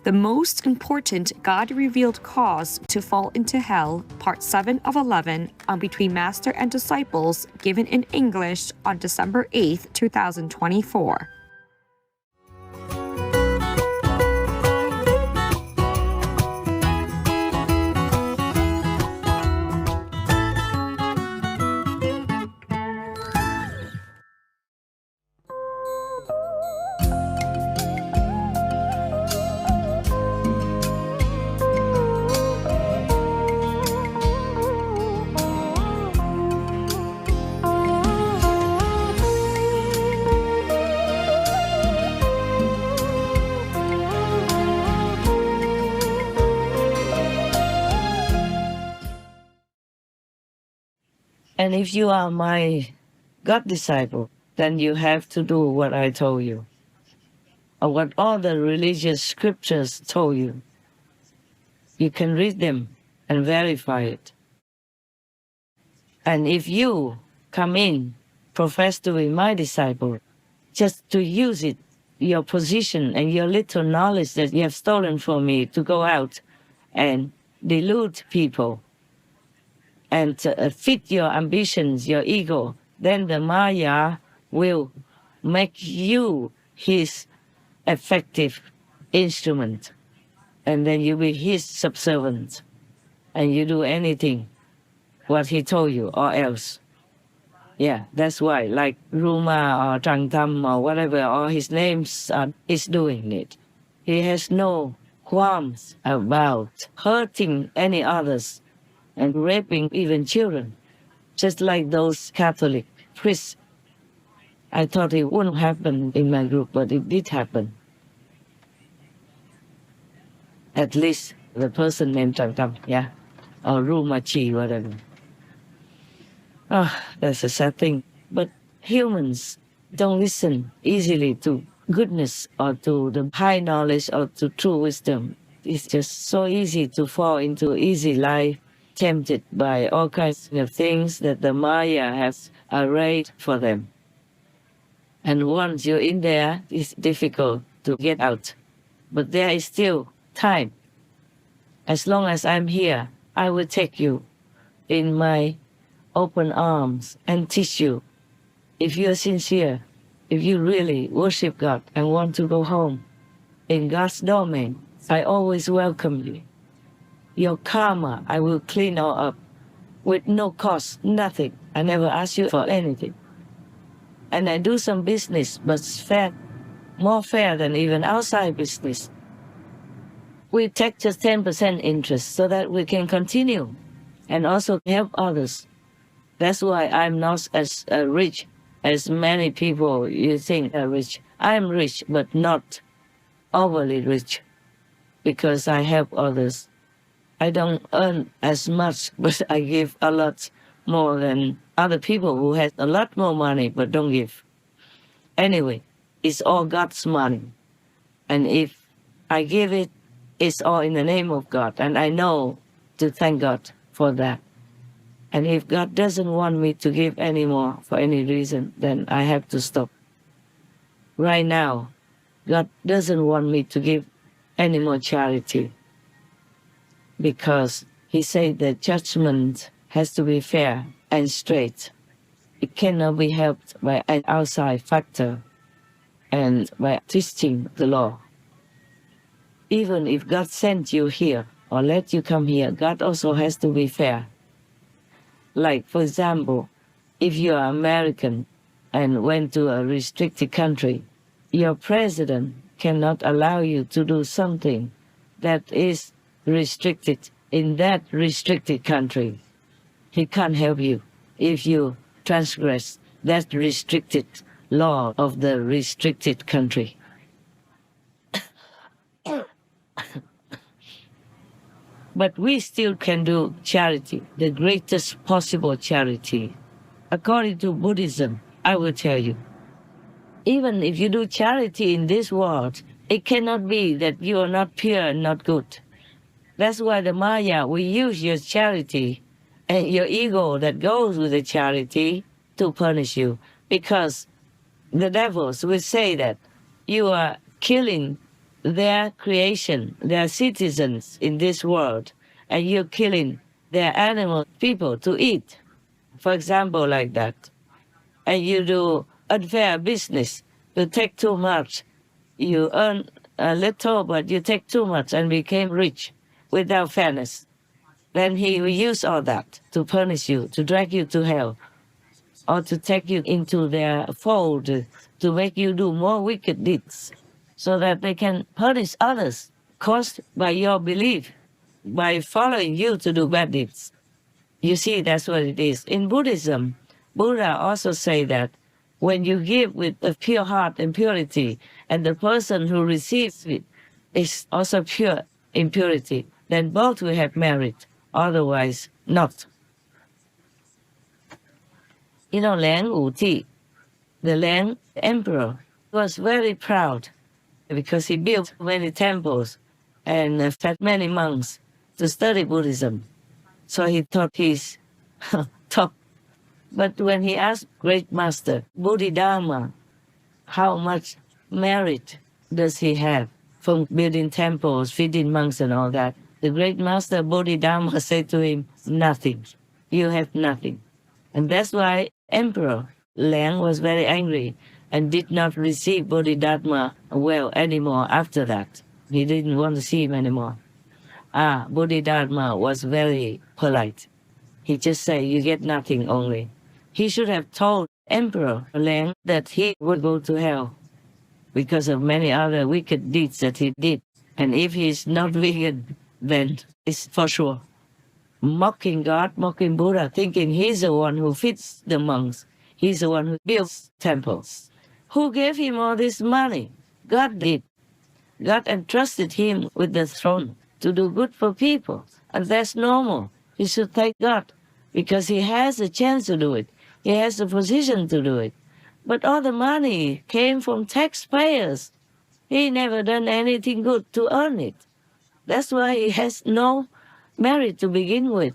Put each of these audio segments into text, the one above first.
The Most Important God-Revealed Cause to Fall into Hell, Part 7 of 11, on Between Master and Disciples, given in English on December 8, 2024. And if you are my God disciple, then you have to do what I told you, or what all the religious scriptures told you. You can read them and verify it. And if you come in, profess to be my disciple, just to use it, your position and your little knowledge that you have stolen from me to go out and delude people, and fit your ambitions, your ego, then the Maya will make you his effective instrument. And then you be his subservient. And you do anything what he told you or else. Yeah, that's why, like Ruma or Trangtam or whatever, all his names is doing it. He has no qualms about hurting any others and raping even children, just like those Catholic priests. I thought it wouldn't happen in my group, but it did happen. At least the person named Trangtam, yeah, or Rumachi, whatever. Oh, that's a sad thing. But humans don't listen easily to goodness or to the high knowledge or to true wisdom. It's just so easy to fall into easy life, tempted by all kinds of things that the Maya has arrayed for them. And once you're in there, it's difficult to get out. But there is still time. As long as I'm here, I will take you in my open arms and teach you. If you're sincere, if you really worship God and want to go home in God's domain, I always welcome you. Your karma, I will clean all up with no cost, nothing. I never ask you for anything. And I do some business, but it's fair, more fair than even outside business. We take just 10% interest so that we can continue and also help others. That's why I'm not as rich as many people you think are rich. I'm rich, but not overly rich because I help others. I don't earn as much, but I give a lot more than other people who have a lot more money but don't give. Anyway, it's all God's money. And if I give it, it's all in the name of God. And I know to thank God for that. And if God doesn't want me to give anymore for any reason, then I have to stop. Right now, God doesn't want me to give any more charity, because he said that judgment has to be fair and straight. It cannot be helped by an outside factor and by twisting the law. Even if God sent you here or let you come here, God also has to be fair. Like, for example, if you are American and went to a restricted country, your president cannot allow you to do something that is restricted in that restricted country. He can't help you if you transgress that restricted law of the restricted country. But we still can do charity, the greatest possible charity. According to Buddhism, I will tell you, even if you do charity in this world, it cannot be that you are not pure and not good. That's why the Maya will use your charity and your ego that goes with the charity to punish you, because the devils will say that you are killing their creation, their citizens in this world, and you're killing their animal people to eat, for example, like that. And you do unfair business, you take too much, you earn a little, but you take too much and became rich without fairness. Then he will use all that to punish you, to drag you to hell, or to take you into their fold, to make you do more wicked deeds, so that they can punish others caused by your belief, by following you to do bad deeds. You see, that's what it is. In Buddhism, Buddha also say that when you give with a pure heart and purity, and the person who receives it is also pure in purity, then both will have merit, otherwise not. You know, Liang Wuti, the Liang emperor, was very proud because he built many temples and fed many monks to study Buddhism. So he thought he's top. But when he asked Great Master Bodhidharma, how much merit does he have from building temples, feeding monks and all that, the Great Master Bodhidharma said to him, nothing. You have nothing. And that's why Emperor Liang was very angry and did not receive Bodhidharma well anymore after that. He didn't want to see him anymore. Bodhidharma was very polite. He just said, you get nothing only. He should have told Emperor Liang that he would go to hell because of many other wicked deeds that he did. And if he's not wicked, then it's for sure. Mocking God, mocking Buddha, thinking he's the one who feeds the monks. He's the one who builds temples. Who gave him all this money? God did. God entrusted him with the throne to do good for people. And that's normal. He should thank God because he has a chance to do it. He has the position to do it. But all the money came from taxpayers. He never done anything good to earn it. That's why he has no merit to begin with.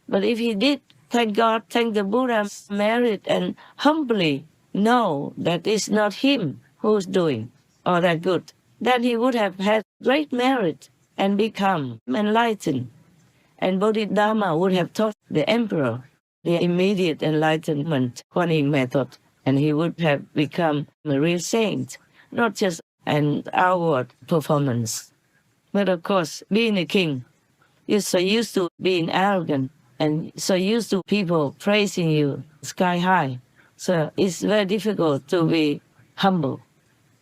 But if he did, thank God, thank the Buddha, merit, and humbly know that it's not him who's doing all that good, then he would have had great merit and become enlightened. And Bodhidharma would have taught the emperor the immediate enlightenment Kuan method, and he would have become a real saint, not just an outward performance. But of course, being a king, you're so used to being arrogant and so used to people praising you sky high. So it's very difficult to be humble.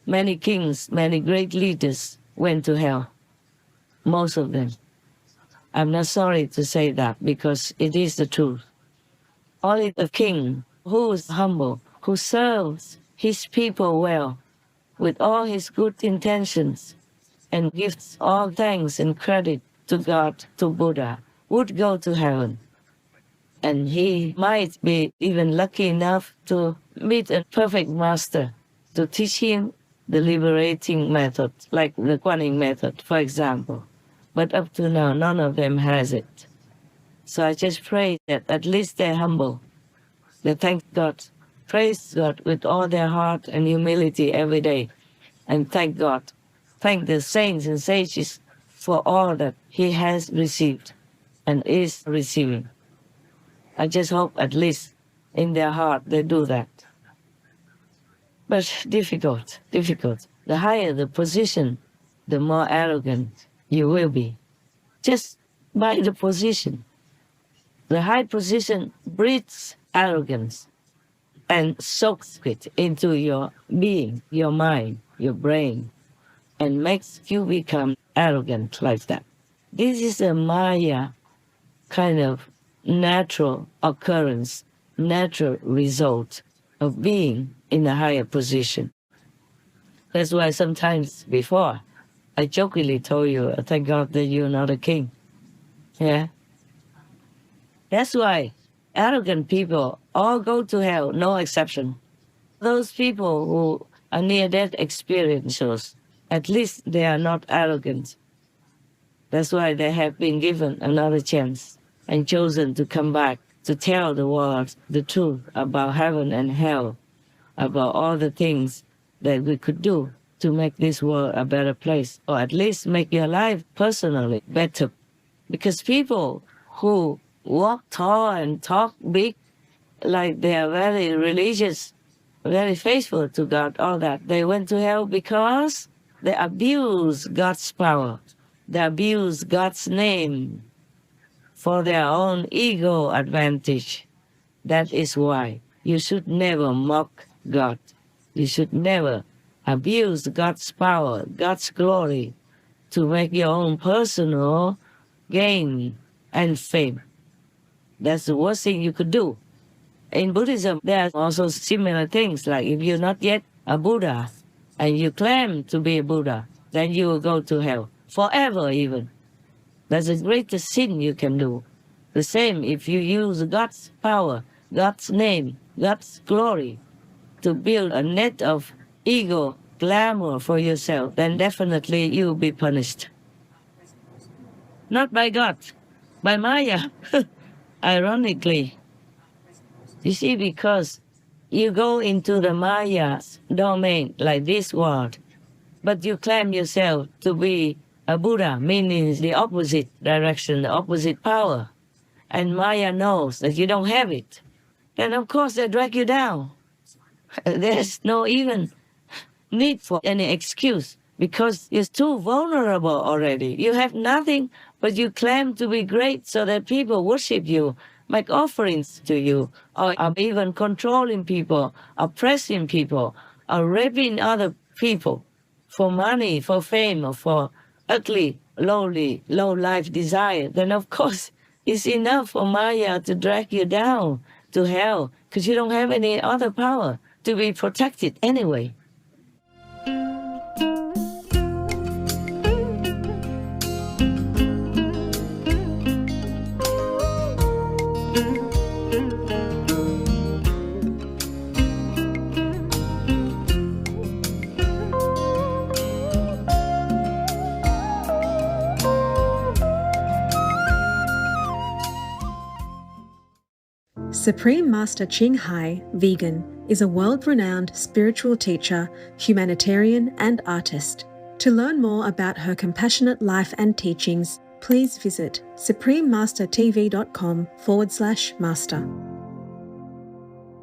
Many kings, many great leaders went to hell. Most of them. I'm not sorry to say that because it is the truth. Only the king who is humble, who serves his people well, with all his good intentions, and gives all thanks and credit to God, to Buddha, would go to heaven. And he might be even lucky enough to meet a perfect master to teach him the liberating method, like the Kuan method, for example. But up to now, none of them has it. So I just pray that at least they're humble. They thank God, praise God with all their heart and humility every day. And thank God, thank the saints and sages for all that he has received and is receiving. I just hope at least in their heart they do that. But difficult. The higher the position, the more arrogant you will be. Just by the position. The high position breeds arrogance and soaks it into your being, your mind, your brain, and makes you become arrogant like that. This is a Maya kind of natural occurrence, natural result of being in a higher position. That's why sometimes before, I jokingly told you, thank God that you're not a king. Yeah? That's why arrogant people all go to hell, no exception. Those people who are near-death experiences, at least they are not arrogant. That's why they have been given another chance and chosen to come back to tell the world the truth about heaven and hell, about all the things that we could do to make this world a better place, or at least make your life personally better. Because people who walk tall and talk big, like they are very religious, very faithful to God, all that, they went to hell because they abuse God's power. They abuse God's name for their own ego advantage. That is why you should never mock God. You should never abuse God's power, God's glory, to make your own personal gain and fame. That's the worst thing you could do. In Buddhism, there are also similar things, like if you're not yet a Buddha and you claim to be a Buddha, then you will go to hell, forever even. That's the greatest sin you can do. The same if you use God's power, God's name, God's glory to build a net of ego, glamour for yourself, then definitely you'll be punished. Not by God, by Maya, ironically. You see, because you go into the Maya's domain, like this world, but you claim yourself to be a Buddha, meaning the opposite direction, the opposite power, and Maya knows that you don't have it, then of course they drag you down. There's no even need for any excuse, because you're too vulnerable already. You have nothing, but you claim to be great so that people worship you, make offerings to you, or are even controlling people, oppressing people, or raping other people for money, for fame, or for ugly, lowly, low-life desire, then of course it's enough for Maya to drag you down to hell, because you don't have any other power to be protected anyway. Supreme Master Ching Hai, vegan, is a world-renowned spiritual teacher, humanitarian and artist. To learn more about her compassionate life and teachings, please visit suprememastertv.com/master.